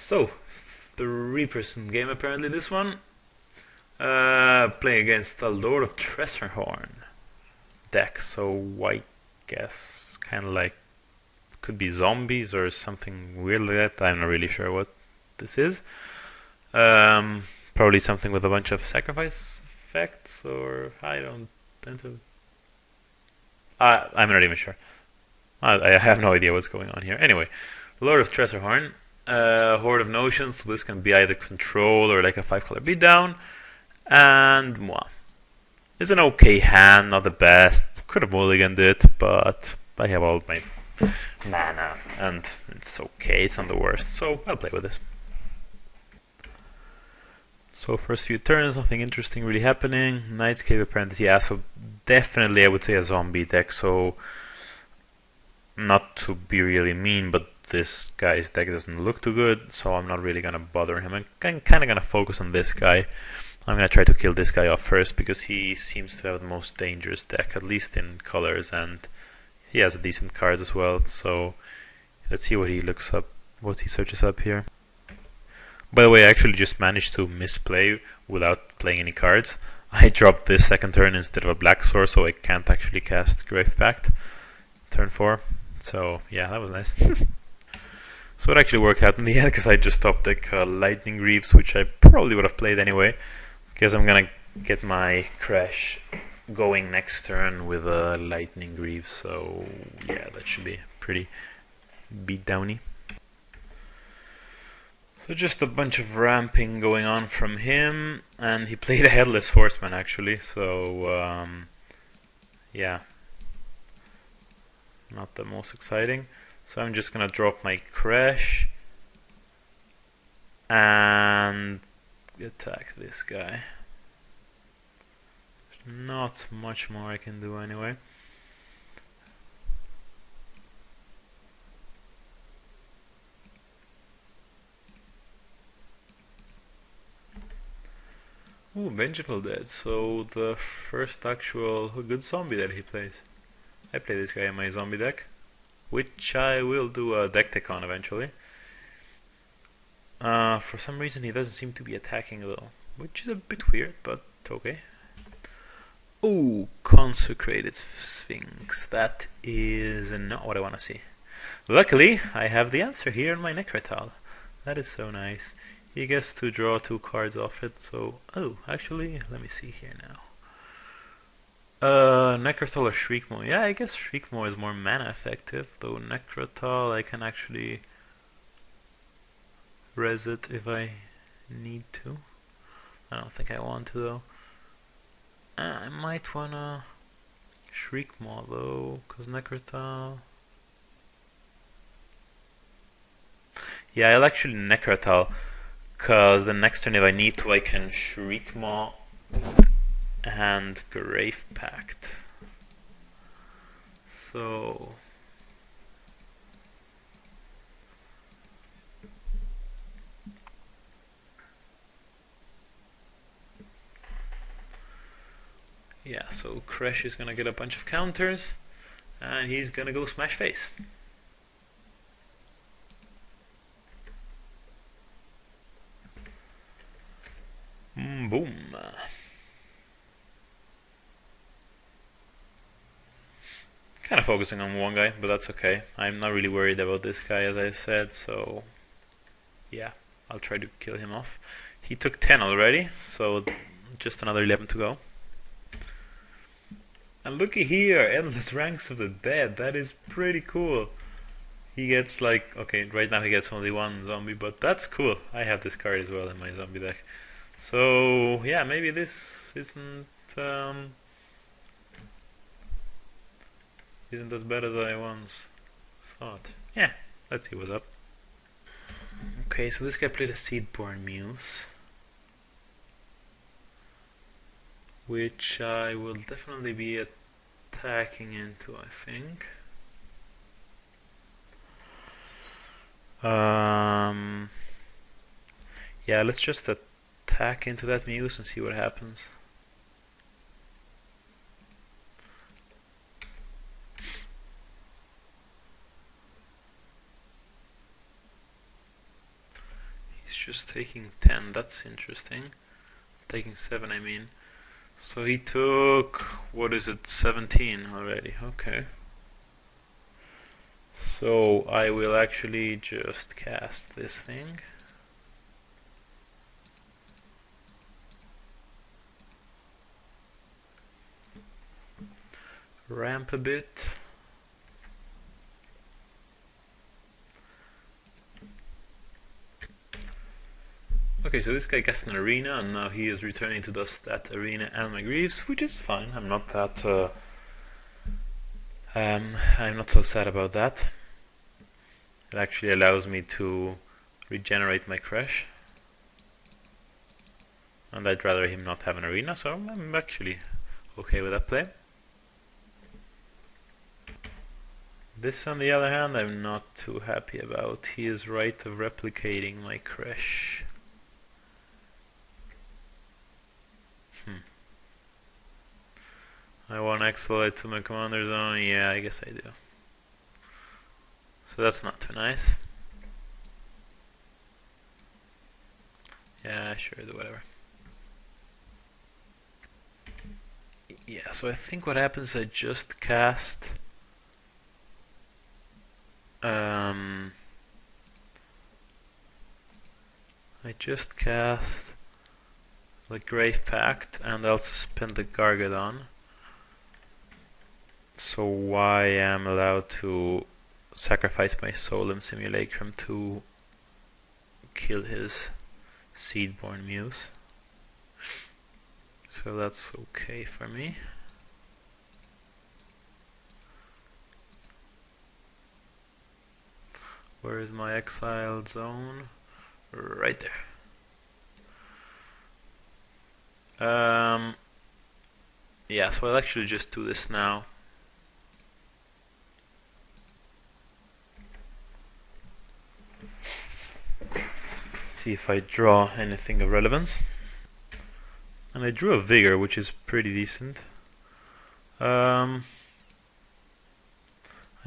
So, 3-person game apparently this one. Playing against a Lord of Treasurehorn deck, so I guess kind of like could be zombies or something weird like that. I'm not really sure what this is. Probably something with a bunch of sacrifice effects, or I don't tend to. I'm not even sure. I have no idea what's going on here. Anyway, Lord of Treasurehorn, Horde of Notions. So this can be either control or like a 5-color beatdown. And moi. It's an okay hand, not the best. Could have mulliganed it, but I have all my mana, and it's okay. It's not the worst, so I'll play with this. So first few turns, nothing interesting really happening. Nightscape Apprentice, yeah, so definitely I would say a zombie deck, so not to be really mean, but this guy's deck doesn't look too good, so I'm not really gonna bother him. I'm kinda gonna focus on this guy. I'm gonna try to kill this guy off first because he seems to have the most dangerous deck, at least in colors, and he has a decent cards as well. So let's see what he looks up, what he searches up here. By the way, I actually just managed to misplay without playing any cards. I dropped this second turn instead of a black sword, so I can't actually cast Grave Pact turn 4. So yeah, that was nice. So it actually worked out in the end because I just stopped like Lightning Greaves, which I probably would have played anyway. Because I'm gonna get my Crash going next turn with a Lightning Greaves, so yeah, that should be pretty beatdowny. So just a bunch of ramping going on from him, and he played a Headless Horseman actually, so yeah, not the most exciting. So I'm just gonna drop my Crash and attack this guy. Not much more I can do anyway. Ooh, Vengeful Dead. So the first actual good zombie that he plays. I play this guy in my zombie deck, which I will do a deck tech on eventually. For some reason he doesn't seem to be attacking though, which is a bit weird, but okay. Ooh, Consecrated Sphinx. That is not what I want to see. Luckily, I have the answer here in my Necrotal. That is so nice. He gets to draw 2 cards off it, so... Oh, actually, let me see here now. Necrotal or Shriekmaw? Yeah, I guess Shriekmaw is more mana effective, though Necrotal I can actually res it if I need to. I don't think I want to though. I might wanna Shriekmaw though, cause Necrotal... Yeah, I'll actually Necrotal, cause the next turn if I need to I can Shriekmaw and Grave Pact. So... yeah, so Crash is gonna get a bunch of counters, and he's gonna go smash face. Boom. Kind of focusing on one guy, but that's okay. I'm not really worried about this guy, as I said, so yeah, I'll try to kill him off. He took 10 already, so just another 11 to go. And looky here, Endless Ranks of the Dead. That is pretty cool. He gets like, okay, right now he gets only 1 zombie, but that's cool. I have this card as well in my zombie deck. So yeah, maybe this isn't as bad as I once thought. Yeah, let's see what's up. Okay, so this guy played a Seedborn Muse, which I will definitely be attacking into, I think. Yeah, let's just attack into that Muse and see what happens. just taking 10. That's interesting. Taking 7, I mean. So he took, what is it, 17 already. Okay. So I will actually just cast this thing. Ramp a bit. Okay, so this guy cast an arena, and now he is returning to dust that arena and my greaves, which is fine. I'm not that. I'm not so sad about that. It actually allows me to regenerate my crash, and I'd rather him not have an arena, so I'm actually okay with that play. This, on the other hand, I'm not too happy about. He is right of replicating my crash. I want Exolite to my commander zone. Yeah, I guess I do. So that's not too nice. Yeah, sure, do whatever. Yeah, so I think what happens, I just cast the Grave Pact, and I'll suspend the Gargadon. So I am allowed to sacrifice my Solemn Simulacrum to kill his Seedborn Muse. So that's okay for me. Where is my exiled zone? Right there. Yeah, so I'll actually just do this now. See if I draw anything of relevance. And I drew a Vigor, which is pretty decent. I'm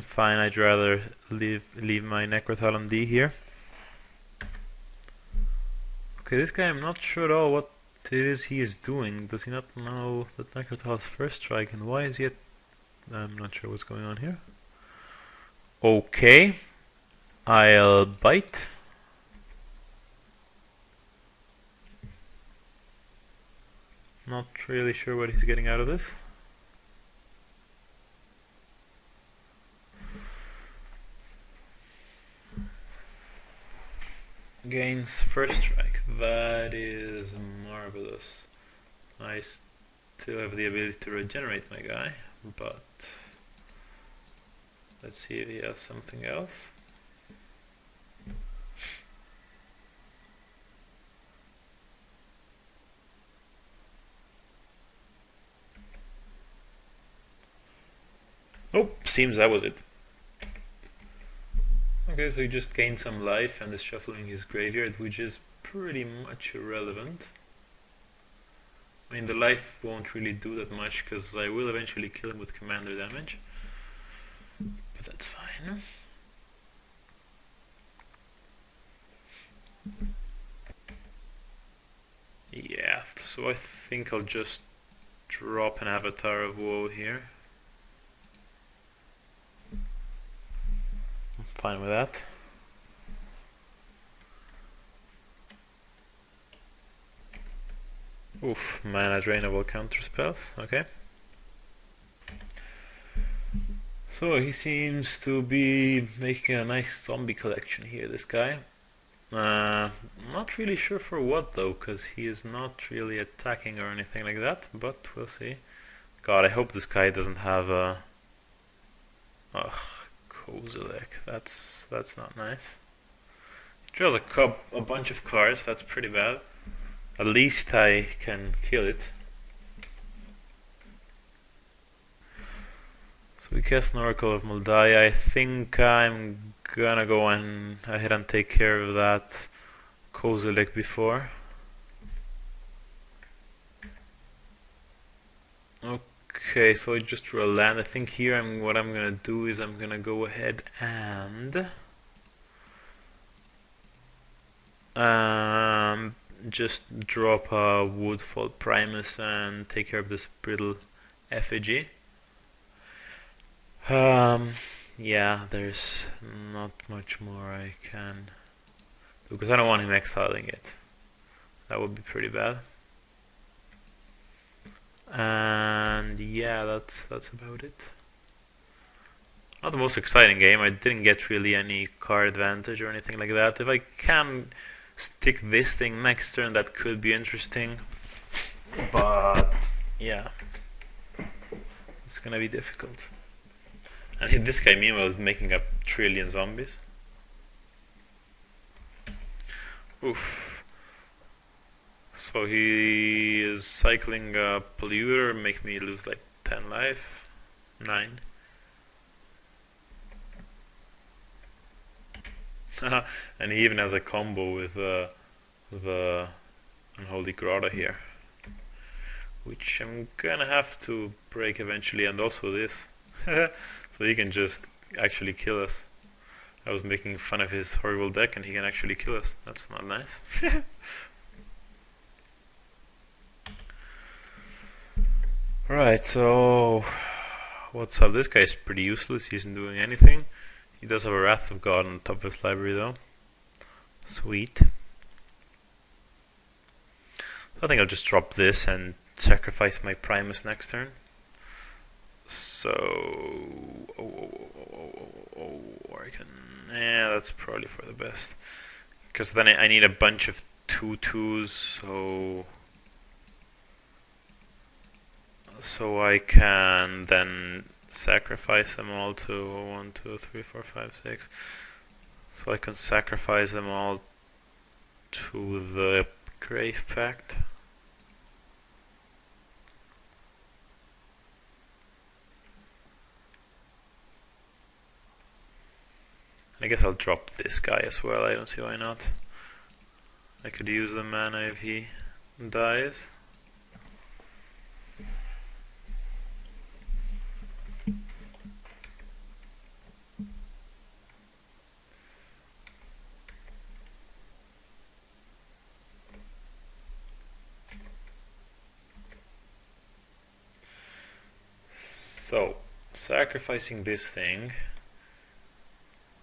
fine. I'd rather leave my Necrotalon D here. Okay, this guy, I'm not sure at all what it is he is doing. Does he not know that Necrotal's first strike, and why is he at... I'm not sure what's going on here. Okay, I'll bite. Not really sure what he's getting out of this. Gains first strike. That is marvelous. I still have the ability to regenerate my guy, but let's see if he has something else. Nope, seems that was it. Okay, so he just gained some life and is shuffling his graveyard, which is pretty much irrelevant. I mean, the life won't really do that much, because I will eventually kill him with commander damage. But that's fine. Yeah, so I think I'll just drop an Avatar of Woe here. I'm fine with that. Oof, mana drainable counter spells, okay. So he seems to be making a nice zombie collection here, this guy. Not really sure for what though, because he is not really attacking or anything like that, but we'll see. God, I hope this guy doesn't have a... Ugh, Kozilek, that's not nice. He draws a bunch of cards, that's pretty bad. At least I can kill it. So we cast an Oracle of Moldiah. I think I'm gonna go ahead and take care of that Kozilek before. Okay, so I just drew a land. I think here what I'm gonna do is I'm gonna go ahead and just drop a Woodfall Primus and take care of this brittle effigy. Yeah, there's not much more I can do because I don't want him exiling it. That would be pretty bad. And yeah, that's about it. Not the most exciting game. I didn't get really any card advantage or anything like that. If I can stick this thing next turn, that could be interesting. But yeah, it's gonna be difficult. And this guy meanwhile is making up trillion zombies. Oof. So he is cycling a polluter, make me lose like 10 life. 9. And he even has a combo with Unholy Grotto here, which I'm gonna have to break eventually, and also this. So he can just actually kill us. I was making fun of his horrible deck and he can actually kill us. That's not nice. Right, so what's up? This guy is pretty useless. He isn't doing anything. He does have a Wrath of God on top of his library though. Sweet. I think I'll just drop this and sacrifice my Primus next turn. So or I can, yeah, that's probably for the best, because then I need a bunch of 2/2s, so I can then sacrifice them all to 1, 2, 3, 4, 5, 6. So I can sacrifice them all to the Grave Pact. I guess I'll drop this guy as well. I don't see why not. I could use the mana if he dies. So, sacrificing this thing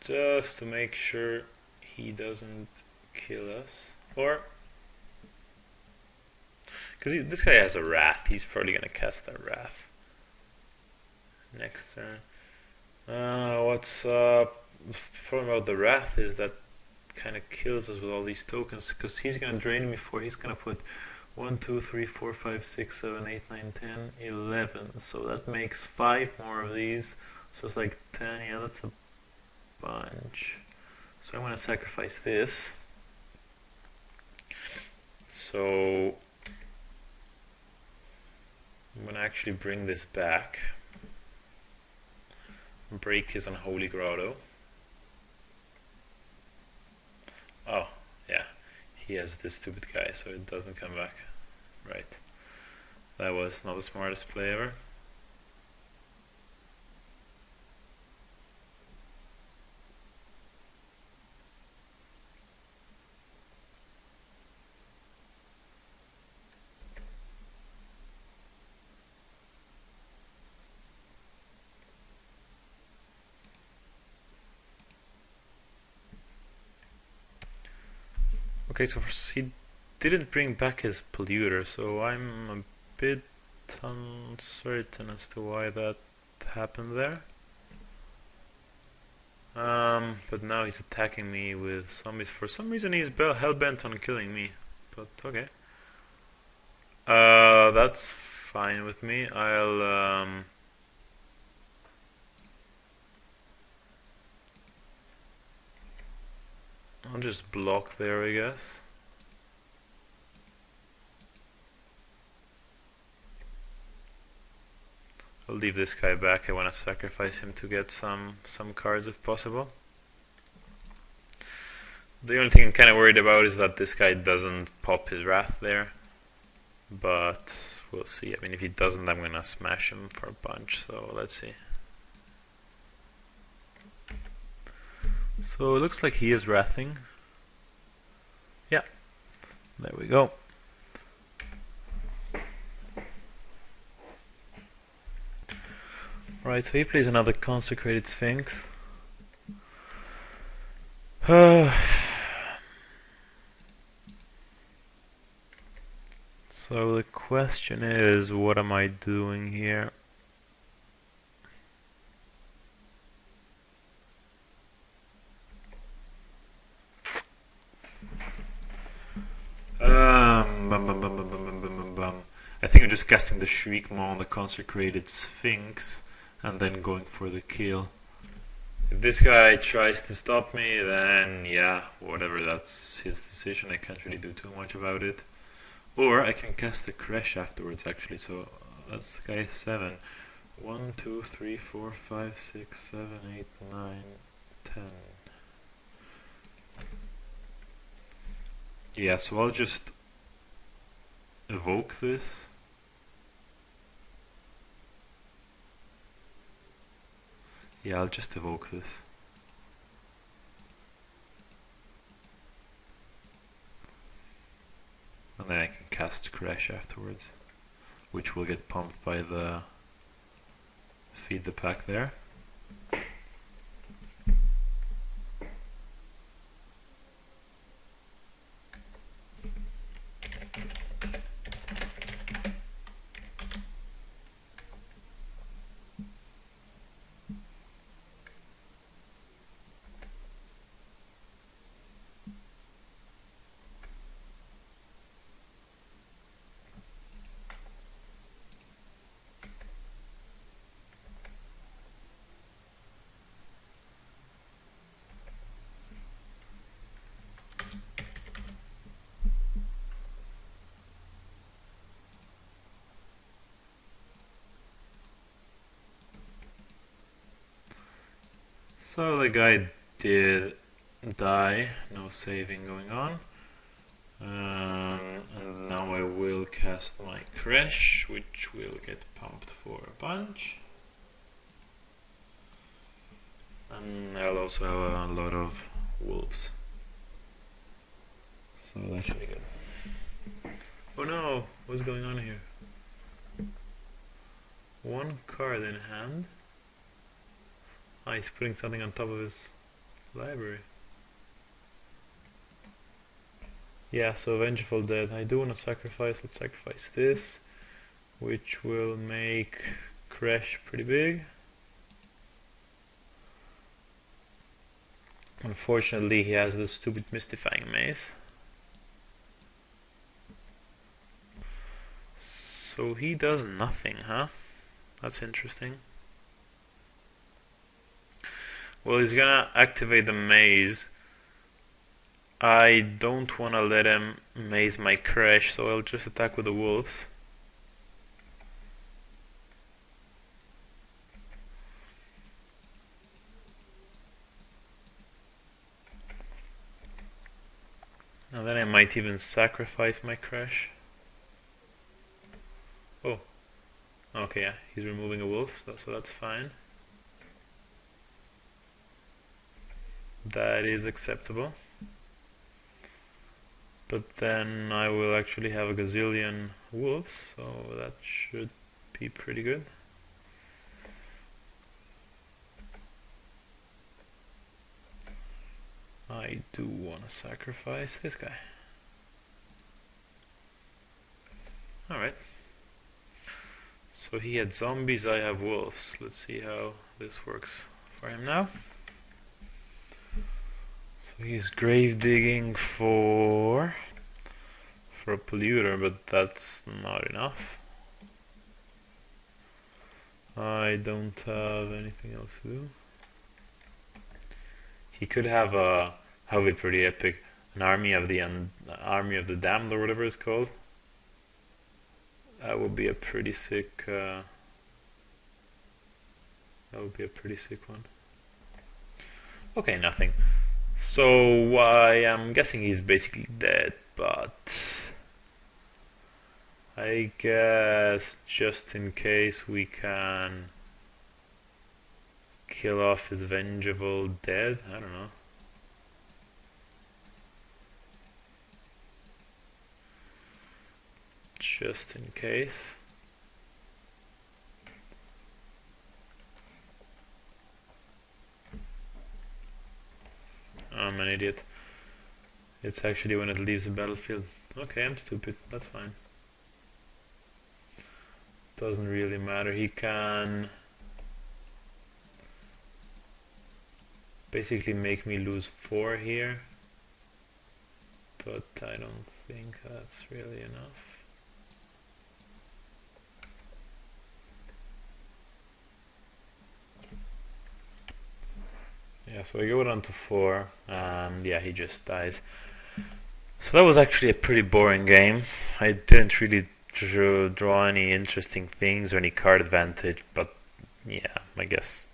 just to make sure he doesn't kill us, or because this guy has a Wrath, he's probably gonna cast that Wrath next turn. What's the problem about the Wrath is that kind of kills us with all these tokens, because he's gonna drain me for, he's gonna put 1, 2, 3, 4, 5, 6, 7, 8, 9, 10, 11. So that makes 5 more of these. So it's like 10. Yeah, that's a bunch. So I'm going to sacrifice this. So I'm going to actually bring this back. Break his Unholy Grotto. Oh, yeah. He has this stupid guy, so it doesn't come back. Right. That was not the smartest play ever. Okay, so he didn't bring back his polluter, so I'm a bit uncertain as to why that happened there. But now he's attacking me with zombies. For some reason he's hell-bent on killing me, but okay. That's fine with me. I'll just block there, I guess. I'll leave this guy back. I want to sacrifice him to get some cards if possible. The only thing I'm kind of worried about is that this guy doesn't pop his Wrath there. But we'll see. I mean, if he doesn't, I'm going to smash him for a bunch. So let's see. So it looks like he is wrathing. Yeah. There we go. Right, so he plays another Consecrated Sphinx. So the question is, what am I doing here? I think I'm just casting the Shriekmaw on the Consecrated Sphinx and then going for the kill. If this guy tries to stop me, then yeah, whatever, that's his decision. I can't really do too much about it. Or I can cast the Crash afterwards, actually, so that's guy 7. 1, 2, 3, 4, 5, 6, 7, 8, 9, 10. Yeah, so I'll just evoke this. Yeah, I'll just evoke this. And then I can cast Crash afterwards, which will get pumped by the feed the pack there. So the guy did die, no saving going on. And now I will cast my Crash, which will get pumped for a bunch. And I'll also have a lot of wolves. So that should be good. Oh no, what's going on here? One card in hand. Ah, he's putting something on top of his library. Yeah, so Vengeful Dead. I do want to sacrifice. Let's sacrifice this, which will make Crash pretty big. Unfortunately, he has this stupid Mystifying Maze. So he does nothing, huh? That's interesting. Well, he's gonna activate the maze. I don't want to let him maze my Crash, so I'll just attack with the wolves. And then I might even sacrifice my Crash. Oh. Okay, yeah, he's removing a wolf, so that's fine. That is acceptable. But then I will actually have a gazillion wolves, so that should be pretty good. I do want to sacrifice this guy. Alright. So he had zombies, I have wolves. Let's see how this works for him now. So he's grave digging for a polluter, but that's not enough. I don't have anything else to do. He could have a, how would be pretty epic, an army of the damned or whatever it's called. That would be a pretty sick. That would be a pretty sick one. Okay, nothing. So I am guessing he's basically dead, but I guess just in case we can kill off his Vengeful Dead. I don't know. just in case. I'm an idiot. It's actually when it leaves the battlefield. Okay, I'm stupid. That's fine. Doesn't really matter. He can basically make me lose 4 here, but I don't think that's really enough. Yeah, so I go down to 4, and yeah, he just dies. So that was actually a pretty boring game. I didn't really draw any interesting things or any card advantage, but yeah, I guess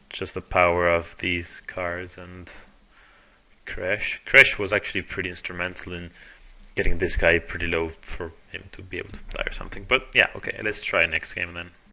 just the power of these cards and Crash. Crash was actually pretty instrumental in getting this guy pretty low for him to be able to die or something. But yeah, okay, let's try next game then.